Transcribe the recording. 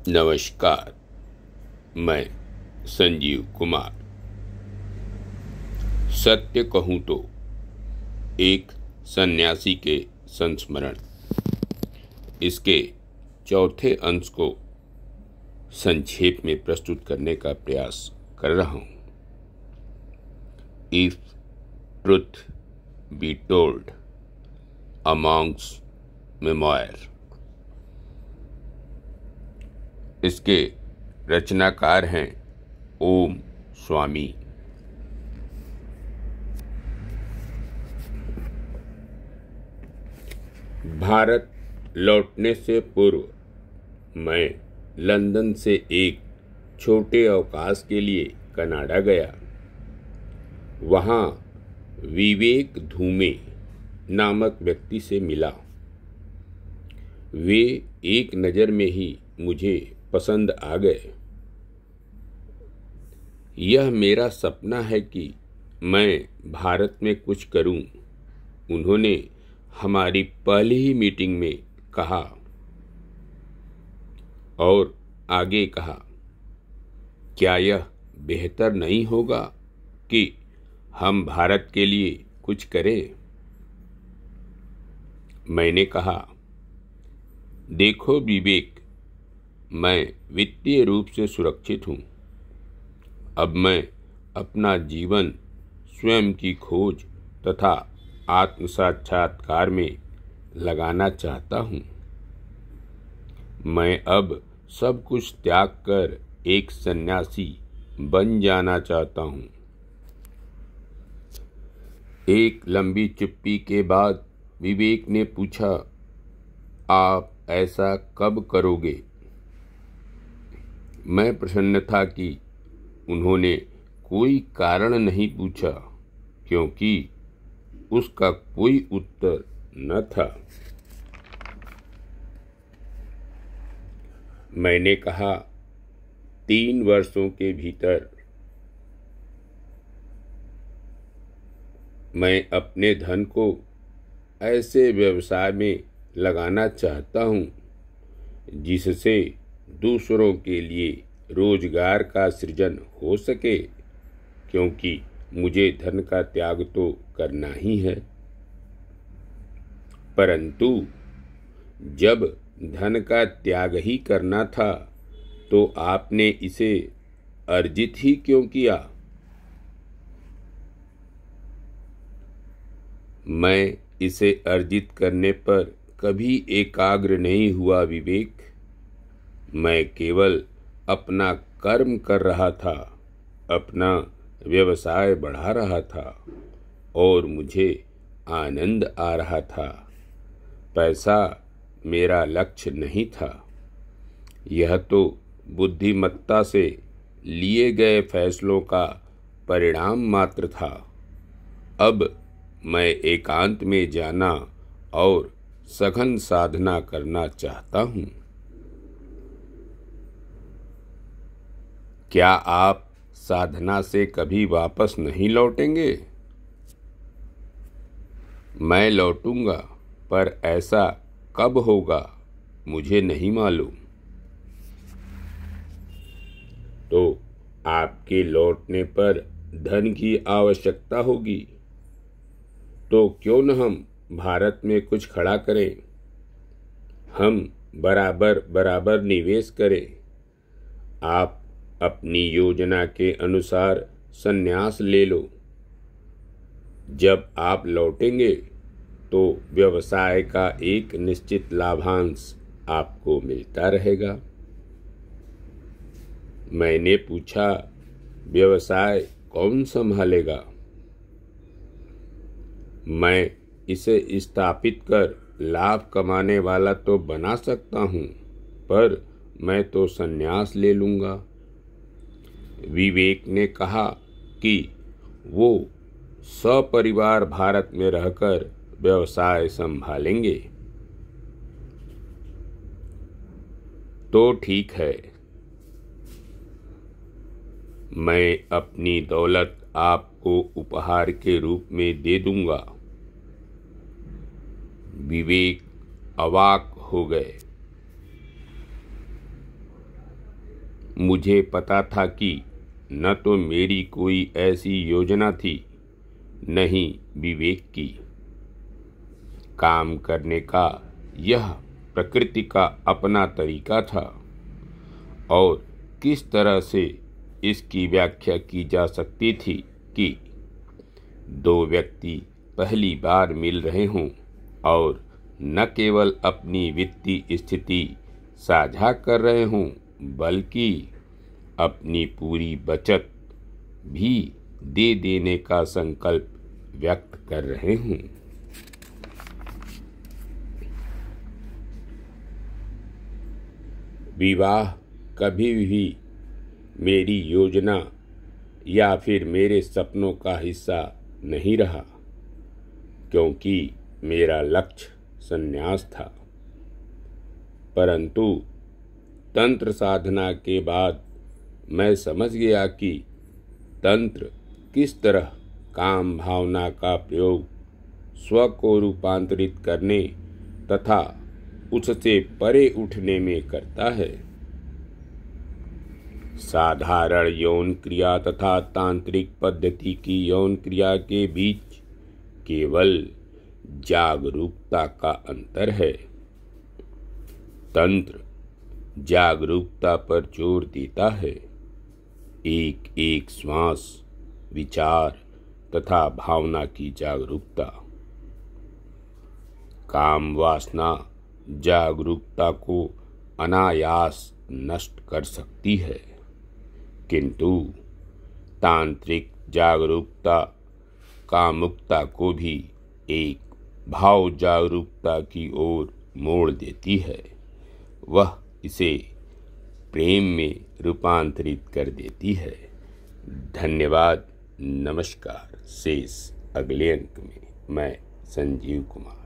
नमस्कार। मैं संजीव कुमार। सत्य कहूँ तो एक सन्यासी के संस्मरण, इसके चौथे अंश को संक्षेप में प्रस्तुत करने का प्रयास कर रहा हूँ। If truth be told, a Monks memoir. इसके रचनाकार हैं ओम स्वामी। भारत लौटने से पूर्व मैं लंदन से एक छोटे अवकाश के लिए कनाडा गया। वहाँ विवेक धूमे नामक व्यक्ति से मिला। वे एक नज़र में ही मुझे पसंद आ गए। यह मेरा सपना है कि मैं भारत में कुछ करूं, उन्होंने हमारी पहली ही मीटिंग में कहा और आगे कहा, क्या यह बेहतर नहीं होगा कि हम भारत के लिए कुछ करें? मैंने कहा, देखो विवेक, मैं वित्तीय रूप से सुरक्षित हूँ। अब मैं अपना जीवन स्वयं की खोज तथा आत्म साक्षात्कार में लगाना चाहता हूँ। मैं अब सब कुछ त्याग कर एक सन्यासी बन जाना चाहता हूँ। एक लंबी चुप्पी के बाद विवेक ने पूछा, आप ऐसा कब करोगे? मैं प्रसन्न था कि उन्होंने कोई कारण नहीं पूछा, क्योंकि उसका कोई उत्तर न था। मैंने कहा, 3 वर्षों के भीतर मैं अपने धन को ऐसे व्यवसाय में लगाना चाहता हूँ जिससे दूसरों के लिए रोजगार का सृजन हो सके, क्योंकि मुझे धन का त्याग तो करना ही है। परंतु जब धन का त्याग ही करना था तो आपने इसे अर्जित ही क्यों किया? मैं इसे अर्जित करने पर कभी एकाग्र नहीं हुआ विवेक। मैं केवल अपना कर्म कर रहा था, अपना व्यवसाय बढ़ा रहा था और मुझे आनंद आ रहा था। पैसा मेरा लक्ष्य नहीं था। यह तो बुद्धिमत्ता से लिए गए फैसलों का परिणाम मात्र था। अब मैं एकांत में जाना और सघन साधना करना चाहता हूँ। क्या आप साधना से कभी वापस नहीं लौटेंगे? मैं लौटूंगा, पर ऐसा कब होगा मुझे नहीं मालूम। तो आपके लौटने पर धन की आवश्यकता होगी, तो क्यों न हम भारत में कुछ खड़ा करें? हम बराबर बराबर निवेश करें। आप अपनी योजना के अनुसार संन्यास ले लो। जब आप लौटेंगे तो व्यवसाय का एक निश्चित लाभांश आपको मिलता रहेगा। मैंने पूछा, व्यवसाय कौन संभालेगा? मैं इसे स्थापित कर लाभ कमाने वाला तो बना सकता हूँ, पर मैं तो संन्यास ले लूँगा। विवेक ने कहा कि वो सपरिवार भारत में रहकर व्यवसाय संभालेंगे। तो ठीक है, मैं अपनी दौलत आपको उपहार के रूप में दे दूंगा। विवेक अवाक हो गए। मुझे पता था कि न तो मेरी कोई ऐसी योजना थी, न ही विवेक की। काम करने का यह प्रकृति का अपना तरीका था, और किस तरह से इसकी व्याख्या की जा सकती थी कि दो व्यक्ति पहली बार मिल रहे हों और न केवल अपनी वित्तीय स्थिति साझा कर रहे हों, बल्कि अपनी पूरी बचत भी दे देने का संकल्प व्यक्त कर रहे हों। विवाह कभी भी मेरी योजना या फिर मेरे सपनों का हिस्सा नहीं रहा, क्योंकि मेरा लक्ष्य संन्यास था। परंतु तंत्र साधना के बाद मैं समझ गया कि तंत्र किस तरह काम भावना का प्रयोग स्व को रूपांतरित करने तथा उससे परे उठने में करता है। साधारण यौन क्रिया तथा तांत्रिक पद्धति की यौन क्रिया के बीच केवल जागरूकता का अंतर है। तंत्र जागरूकता पर जोर देता है, एक एक श्वास, विचार तथा भावना की जागरूकता। काम वासना जागरूकता को अनायास नष्ट कर सकती है, किंतु तांत्रिक जागरूकता कामुकता को भी एक भाव जागरूकता की ओर मोड़ देती है। वह इसे प्रेम में रूपांतरित कर देती है। धन्यवाद। नमस्कार। शेष अगले अंक में। मैं संजीव कुमार।